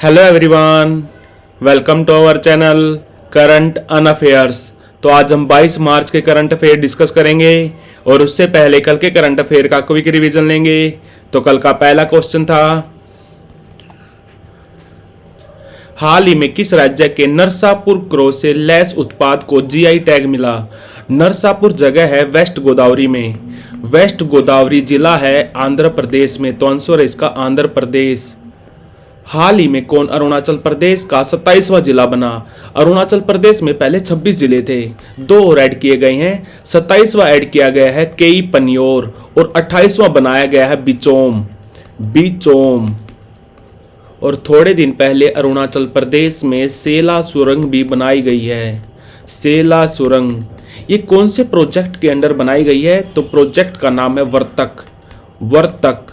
Hello everyone, welcome to our channel current un affairs. तो आज हम 22 मार्च के करंट अफेयर डिस्कस करेंगे और उससे पहले कल के करंट अफेयर का क्विक रिवीजन लेंगे। तो कल का पहला क्वेश्चन था, हाल ही में किस राज्य के नरसापुर क्रो से लैस उत्पाद को जीआई टैग मिला। नरसापुर जगह है वेस्ट गोदावरी में, वेस्ट गोदावरी जिला है आंध्र प्रदेश में, तो आंसर है इसका आंध्र प्रदेश। हाल ही में कौन अरुणाचल प्रदेश का 27वां जिला बना। अरुणाचल प्रदेश में पहले 26 जिले थे, 2 और ऐड किए गए हैं। 27वां ऐड किया गया है केई पनियोर और 28वां बनाया गया है बिचोम। और थोड़े दिन पहले अरुणाचल प्रदेश में सेला सुरंग भी बनाई गई है। सेला सुरंग ये कौन से प्रोजेक्ट के अंडर बनाई गई है? तो प्रोजेक्ट का नाम है वर्तक।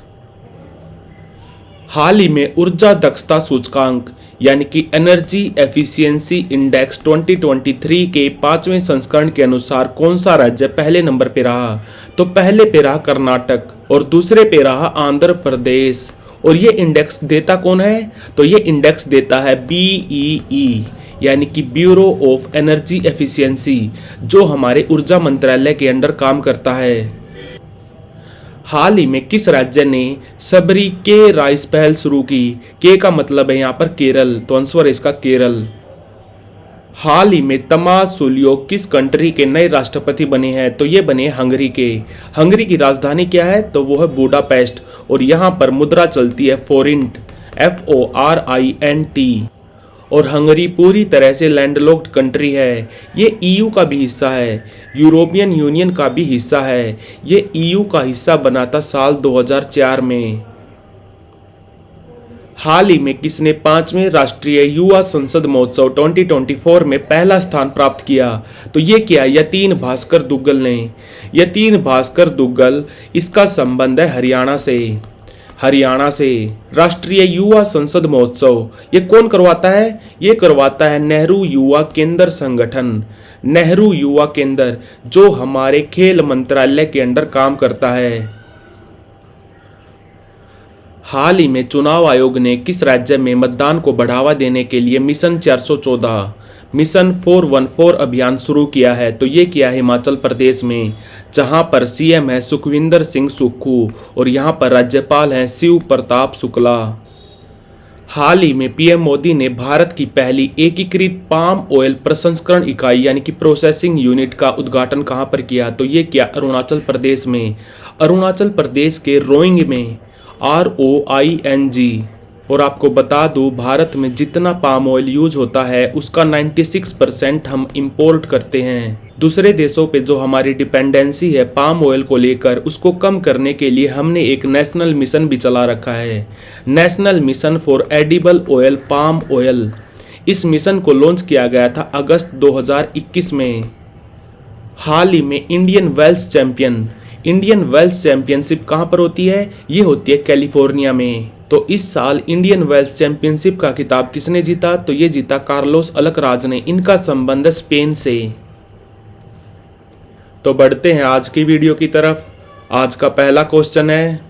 हाल ही में ऊर्जा दक्षता सूचकांक यानी कि एनर्जी एफिशिएंसी इंडेक्स 2023 के 5वें संस्करण के अनुसार कौन सा राज्य पहले नंबर पे रहा? तो पहले पे रहा कर्नाटक और दूसरे पे रहा आंध्र प्रदेश। और ये इंडेक्स देता कौन है? तो ये इंडेक्स देता है BEE यानी कि ब्यूरो ऑफ एनर्जी एफिशिएंसी, जो हमारे ऊर्जा मंत्रालय के अंडर काम करता है। हाल ही में किस राज्य ने सबरी के राइस पहल शुरू की? के का मतलब है यहाँ पर केरल, तो आंसर है इसका केरल। हाल ही में तमासुलियो किस कंट्री के नए राष्ट्रपति बने हैं? तो ये बने हंगरी के। हंगरी की राजधानी क्या है? तो वो है बुडापेस्ट और यहाँ पर मुद्रा चलती है फोरिंट, FORINT। और हंगरी पूरी तरह से लैंडलॉक्ड कंट्री है। ये EU का भी हिस्सा है, यूरोपियन यूनियन का भी हिस्सा है। ये EU का हिस्सा बना था साल 2004 में। हाल ही में किसने 5वें राष्ट्रीय युवा संसद महोत्सव 2024 में पहला स्थान प्राप्त किया? तो ये किया यतीन भास्कर दुग्गल ने। यतीन भास्कर दुग्गल, इसका संबंध है हरियाणा से। राष्ट्रीय युवा संसद महोत्सव ये कौन करवाता है? ये करवाता है नेहरू युवा केंद्र संगठन। नेहरू युवा केंद्र जो हमारे खेल मंत्रालय के अंडर काम करता है। हाल ही में चुनाव आयोग ने किस राज्य में मतदान को बढ़ावा देने के लिए मिशन 414 अभियान शुरू किया है? तो ये किया है हिमाचल प्रदेश में, जहां पर CM है सुखविंदर सिंह सुक्खू और यहां पर राज्यपाल हैं शिव प्रताप शुक्ला। हाल ही में PM मोदी ने भारत की पहली एकीकृत पाम ऑयल प्रसंस्करण इकाई यानी कि प्रोसेसिंग यूनिट का उद्घाटन कहां पर किया? तो ये किया अरुणाचल प्रदेश में। अरुणाचल प्रदेश के रोइंग में, ROING। और आपको बता दूं, भारत में जितना पाम ऑयल यूज होता है उसका 96% हम इंपोर्ट करते हैं। दूसरे देशों पे जो हमारी डिपेंडेंसी है पाम ऑयल को लेकर, उसको कम करने के लिए हमने एक नेशनल मिशन भी चला रखा है, national mission for edible oil palm oil. इस मिशन को लॉन्च किया गया था अगस्त 2021 में। हाल ही में इंडियन वेल्स चैंपियनशिप कहाँ पर होती है? ये होती है कैलिफोर्निया में। तो इस साल इंडियन वेल्स चैंपियनशिप का खिताब किसने जीता? तो ये जीता कार्लोस अलकराज ने। इनका संबंध स्पेन से। तो बढ़ते हैं आज की वीडियो की तरफ। आज का पहला क्वेश्चन है,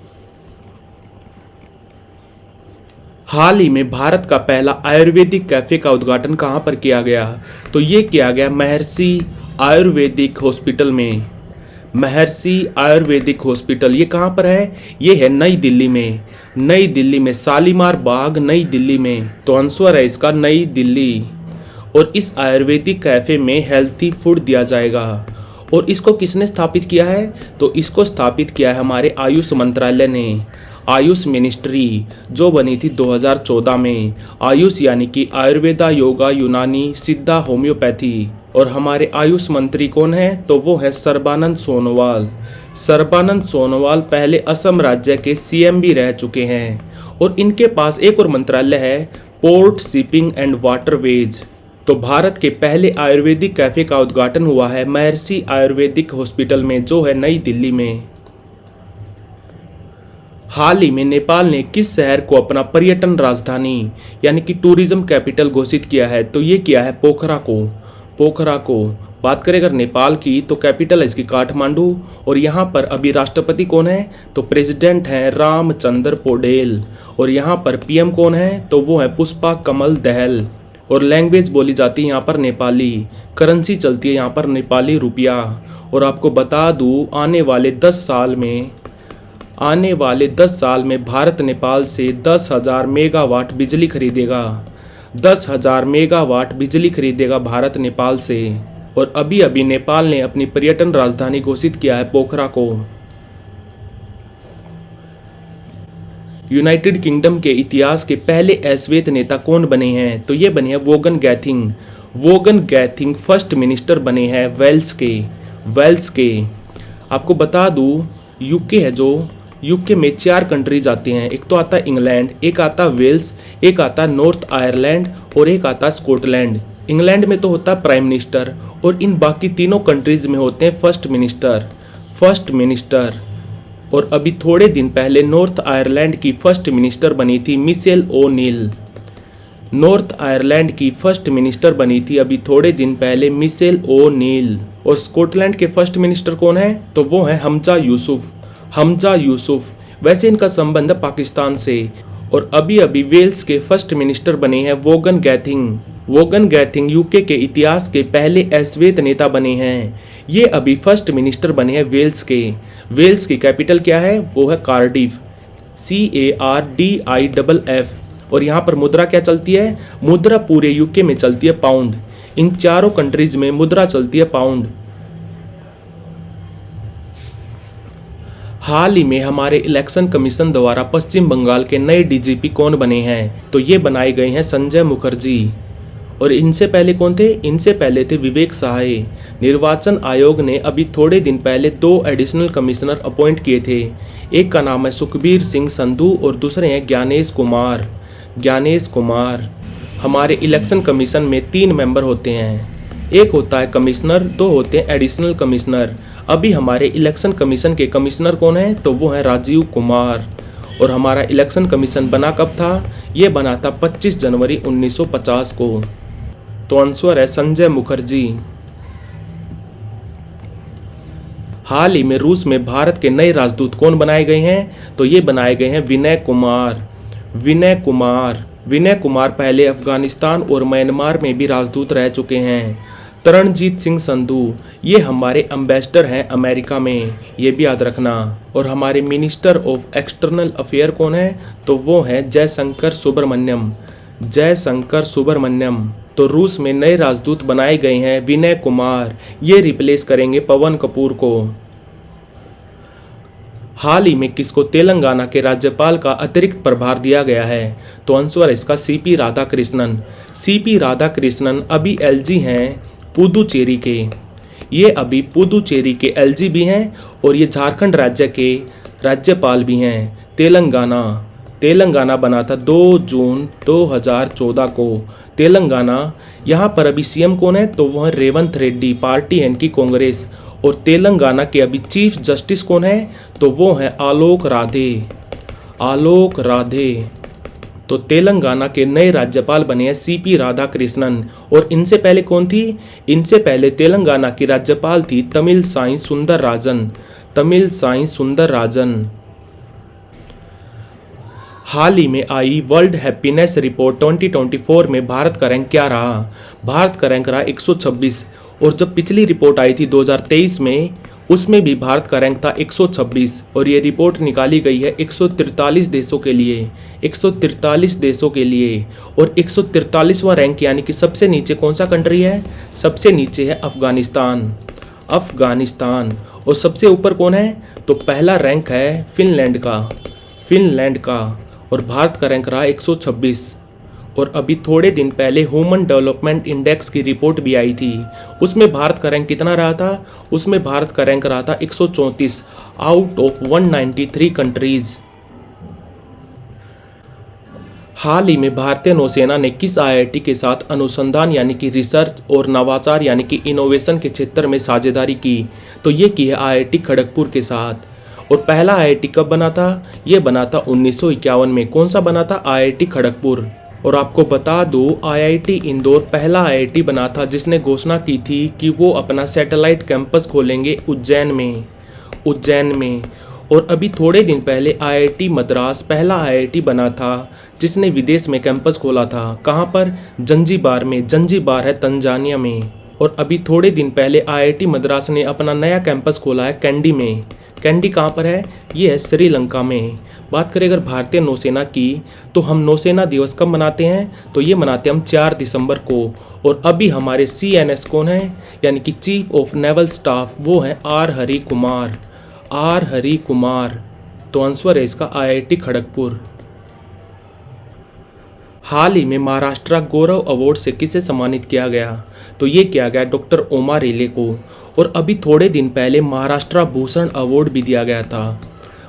हाल ही में भारत का पहला आयुर्वेदिक कैफे का उद्घाटन कहां पर किया गया? तो ये किया गया महर्षि आयुर्वेदिक हॉस्पिटल में। महर्षि आयुर्वेदिक हॉस्पिटल ये कहाँ पर है? ये है नई दिल्ली में, शालीमार बाग नई दिल्ली में। तो आंसर है इसका नई दिल्ली। और इस आयुर्वेदिक कैफे में हेल्थी फूड दिया जाएगा। और इसको किसने स्थापित किया है? तो इसको स्थापित किया है हमारे आयुष मंत्रालय ने, आयुष मिनिस्ट्री, जो बनी थी 2014 में। आयुष यानी कि आयुर्वेदा, योगा, यूनानी, सिद्धा, होम्योपैथी। और हमारे आयुष मंत्री कौन है? तो वो है सर्बानंद सोनोवाल। सर्बानंद सोनोवाल पहले असम राज्य के CM भी रह चुके हैं। और इनके पास एक और मंत्रालय है, पोर्ट, शिपिंग एंड वाटरवेज। तो भारत के पहले आयुर्वेदिक कैफे का उद्घाटन हुआ है महर्षि आयुर्वेदिक हॉस्पिटल में, जो है नई दिल्ली में। हाल ही में नेपाल ने किस शहर को अपना पर्यटन राजधानी यानी कि टूरिज्म कैपिटल घोषित किया है? तो ये किया है पोखरा को। बात करें अगर नेपाल की तो कैपिटल है इसकी काठमांडू। और यहाँ पर अभी राष्ट्रपति कौन है तो प्रेसिडेंट हैं रामचंद्र पौडेल। और यहाँ पर पीएम कौन है तो वो है पुष्पा कमल दहल। और लैंग्वेज बोली जाती है यहाँ पर नेपाली। करेंसी चलती है यहाँ पर नेपाली रुपया। और आपको बता दूँ आने वाले 10 साल में भारत नेपाल से 10,000 मेगावाट बिजली खरीदेगा। 10,000 मेगावाट बिजली खरीदेगा भारत नेपाल से। और अभी अभी नेपाल ने अपनी पर्यटन राजधानी घोषित किया है पोखरा को। यूनाइटेड किंगडम के इतिहास के पहले अश्वेत नेता कौन बने हैं तो ये बने हैं वोगन गैथिंग। वोगन गैथिंग फर्स्ट मिनिस्टर बने हैं वेल्स के। आपको बता दूँ यूके है जो यूके में 4 कंट्रीज आती हैं। एक तो आता है इंग्लैंड, एक आता है वेल्स, एक आता है नॉर्थ आयरलैंड और एक आता है स्कॉटलैंड। इंग्लैंड में तो होता है प्राइम मिनिस्टर और इन बाकी तीनों कंट्रीज में होते हैं फर्स्ट मिनिस्टर। और अभी थोड़े दिन पहले नॉर्थ आयरलैंड की फर्स्ट मिनिस्टर बनी थी मिशेल ओ'नील। नॉर्थ आयरलैंड की फर्स्ट मिनिस्टर बनी थी अभी थोड़े दिन पहले मिशेल ओ'नील। और स्कॉटलैंड के फर्स्ट मिनिस्टर कौन है तो वो है हमजा यूसुफ। वैसे इनका संबंध है पाकिस्तान से। और अभी अभी वेल्स के फर्स्ट मिनिस्टर बने हैं वोगन गैथिंग यूके के इतिहास के पहले अश्वेत नेता बने हैं। ये अभी फर्स्ट मिनिस्टर बने हैं वेल्स की कैपिटल क्या है वो है कार्डिफ, CARDIFF। और यहाँ पर मुद्रा क्या चलती है, मुद्रा पूरे यूके में चलती है पाउंड। इन चारों कंट्रीज में मुद्रा चलती है पाउंड। हाल ही में हमारे इलेक्शन कमीशन द्वारा पश्चिम बंगाल के नए डीजीपी कौन बने हैं तो ये बनाए गए हैं संजय मुखर्जी। और इनसे पहले कौन थे, इनसे पहले थे विवेक सहाय। निर्वाचन आयोग ने अभी थोड़े दिन पहले 2 एडिशनल कमिश्नर अपॉइंट किए थे। एक का नाम है सुखबीर सिंह संधू और दूसरे हैं ज्ञानेश कुमार। हमारे इलेक्शन कमीशन में 3 मेंबर होते हैं, एक होता है कमिश्नर, 2 होते हैं एडिशनल कमिश्नर। अभी हमारे इलेक्शन कमीशन के कमिश्नर कौन है तो वो है राजीव कुमार। और हमारा इलेक्शन कमीशन बना कब था, ये बना था 25 जनवरी 1950 को। तो आंसर है संजय मुखर्जी। हाल ही में रूस में भारत के नए राजदूत कौन बनाए गए हैं तो ये बनाए गए हैं विनय कुमार पहले अफगानिस्तान और म्यांमार में भी राजदूत रह चुके हैं। तरणजीत सिंह संधू ये हमारे एम्बेसडर हैं अमेरिका में, ये भी याद रखना। और हमारे मिनिस्टर ऑफ एक्सटर्नल अफेयर कौन है तो वो है जयशंकर सुब्रमण्यम। तो रूस में नए राजदूत बनाए गए हैं विनय कुमार, ये रिप्लेस करेंगे पवन कपूर को। हाल ही में किसको तेलंगाना के राज्यपाल का अतिरिक्त प्रभार दिया गया है तो आंसर है इसका सीपी राधाकृष्णन अभी एलजी हैं पुदुचेरी के। ये अभी पुदुचेरी के एलजी भी हैं और ये झारखंड राज्य के राज्यपाल भी हैं। तेलंगाना बना था 2 जून 2014 को। तेलंगाना यहाँ पर अभी सीएम कौन है तो वह रेवंत रेड्डी, पार्टी है इनकी कांग्रेस। और तेलंगाना के अभी चीफ जस्टिस कौन है तो वो है आलोक राधे। तो तेलंगाना के नए राज्यपाल बने हैं सीपी राधाकृष्णन। और इनसे पहले कौन थी, इनसे पहले तेलंगाना की राज्यपाल थी तमिलसाई सुंदरराजन। हाल ही में आई वर्ल्ड हैप्पीनेस रिपोर्ट 2024 में भारत का रैंक क्या रहा, भारत का रैंक रहा 126। और जब पिछली रिपोर्ट आई थी 2023 में उसमें भी भारत का रैंक था 126। और ये रिपोर्ट निकाली गई है 143 देशों के लिए, 143 देशों के लिए। और 143वां रैंक यानी कि सबसे नीचे कौन सा कंट्री है, सबसे नीचे है अफगानिस्तान। और सबसे ऊपर कौन है तो पहला रैंक है फिनलैंड का। और भारत का रैंक रहा 126। और अभी थोड़े दिन पहले ह्यूमन डेवलपमेंट इंडेक्स की रिपोर्ट भी आई थी, उसमें भारत का रैंक कितना रहा था, उसमें भारत का रैंक रहा था 134 आउट ऑफ 193 कंट्रीज। हाल ही में भारतीय नौसेना ने किस आईआईटी के साथ अनुसंधान यानी कि रिसर्च और नवाचार यानी कि इनोवेशन के क्षेत्र में साझेदारी की तो ये की है आईआईटी खड़गपुर के साथ। और पहला आईआईटी कब बना था, ये बना था 1951 में। कौन सा बना था, आईआईटी खड़गपुर। और आपको बता दूं, आईआईटी इंदौर पहला आईआईटी बना था जिसने घोषणा की थी कि वो अपना सैटेलाइट कैंपस खोलेंगे उज्जैन में। और अभी थोड़े दिन पहले आईआईटी मद्रास पहला आईआईटी बना था जिसने विदेश में कैंपस खोला था। कहाँ पर? जंजीबार में। जंजीबार है तंजानिया में। और अभी थोड़े दिन पहले आईआईटी मद्रास ने अपना नया कैंपस खोला है कैंडी में। कैंडी कहाँ पर है? ये है श्रीलंका में। बात करें अगर भारतीय नौसेना की, तो हम नौसेना दिवस कब मनाते हैं? तो ये मनाते हैं हम 4 दिसंबर को। और अभी हमारे CNS कौन है, यानी कि चीफ ऑफ नेवल स्टाफ, वो हैं आर हरि कुमार। तो आंसर है इसका IIT खड़गपुर। हाल ही में महाराष्ट्र गौरव अवार्ड से किसे सम्मानित किया गया? तो ये किया गया डॉक्टर ओमा रेले को। और अभी थोड़े दिन पहले महाराष्ट्र भूषण अवार्ड भी दिया गया था।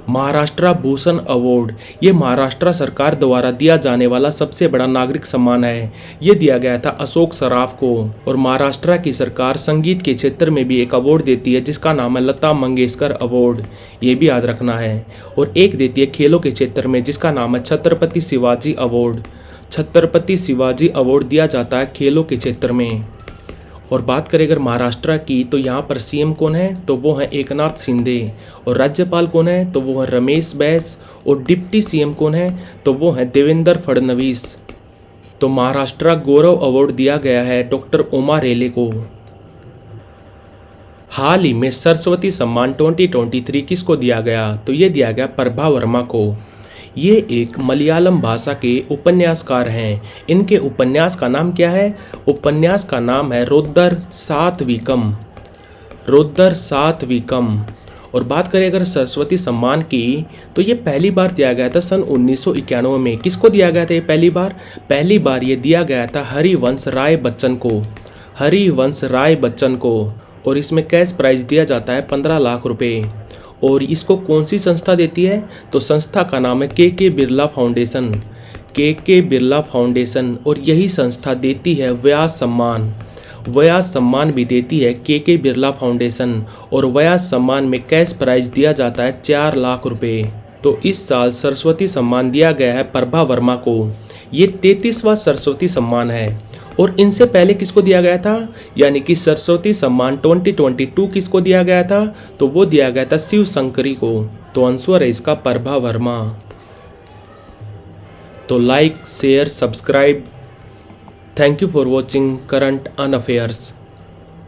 महाराष्ट्र भूषण अवार्ड ये महाराष्ट्र सरकार द्वारा दिया जाने वाला सबसे बड़ा नागरिक सम्मान है। ये दिया गया था अशोक सराफ को। और महाराष्ट्र की सरकार संगीत के क्षेत्र में भी एक अवार्ड देती है जिसका नाम है लता मंगेशकर अवार्ड, ये भी याद रखना है। और एक देती है खेलों के क्षेत्र में जिसका नाम है छत्रपति शिवाजी अवार्ड। छत्रपति शिवाजी अवार्ड दिया जाता है खेलों के क्षेत्र में। और बात करें अगर महाराष्ट्र की, तो यहाँ पर CM कौन है? तो वो है एकनाथ शिंदे। और राज्यपाल कौन है? तो वो है रमेश बैस। और डिप्टी CM कौन है? तो वो है देवेंद्र फडणवीस। तो महाराष्ट्र गौरव अवार्ड दिया गया है डॉक्टर ओमा रेले को। हाल ही में सरस्वती सम्मान 2023 किसको दिया गया? तो ये दिया गया प्रभा वर्मा को। ये एक मलयालम भाषा के उपन्यासकार हैं। इनके उपन्यास का नाम क्या है? उपन्यास का नाम है रोद्दर सातविकम। और बात करें अगर सरस्वती सम्मान की, तो ये पहली बार दिया गया था सन 1991 में। किसको दिया गया था ये पहली बार ये दिया गया था हरिवंश राय बच्चन को। और इसमें कैश प्राइज दिया जाता है 15 लाख रुपए। और इसको कौन सी संस्था देती है? तो संस्था का नाम है के बिरला फाउंडेशन। और यही संस्था देती है व्यास सम्मान भी देती है के बिरला फाउंडेशन। और व्यास सम्मान में कैश प्राइज दिया जाता है 4 लाख रुपए। तो इस साल सरस्वती सम्मान दिया गया है प्रभा वर्मा को। ये 33वां सरस्वती सम्मान है। और इनसे पहले किसको दिया गया था? यानी कि सरस्वती सम्मान 2022 किसको दिया गया था? तो वो दिया गया था शिव शंकरी को। तो आंसर है इसका प्रभा वर्मा। तो like, share, subscribe. Thank you for watching current un affairs.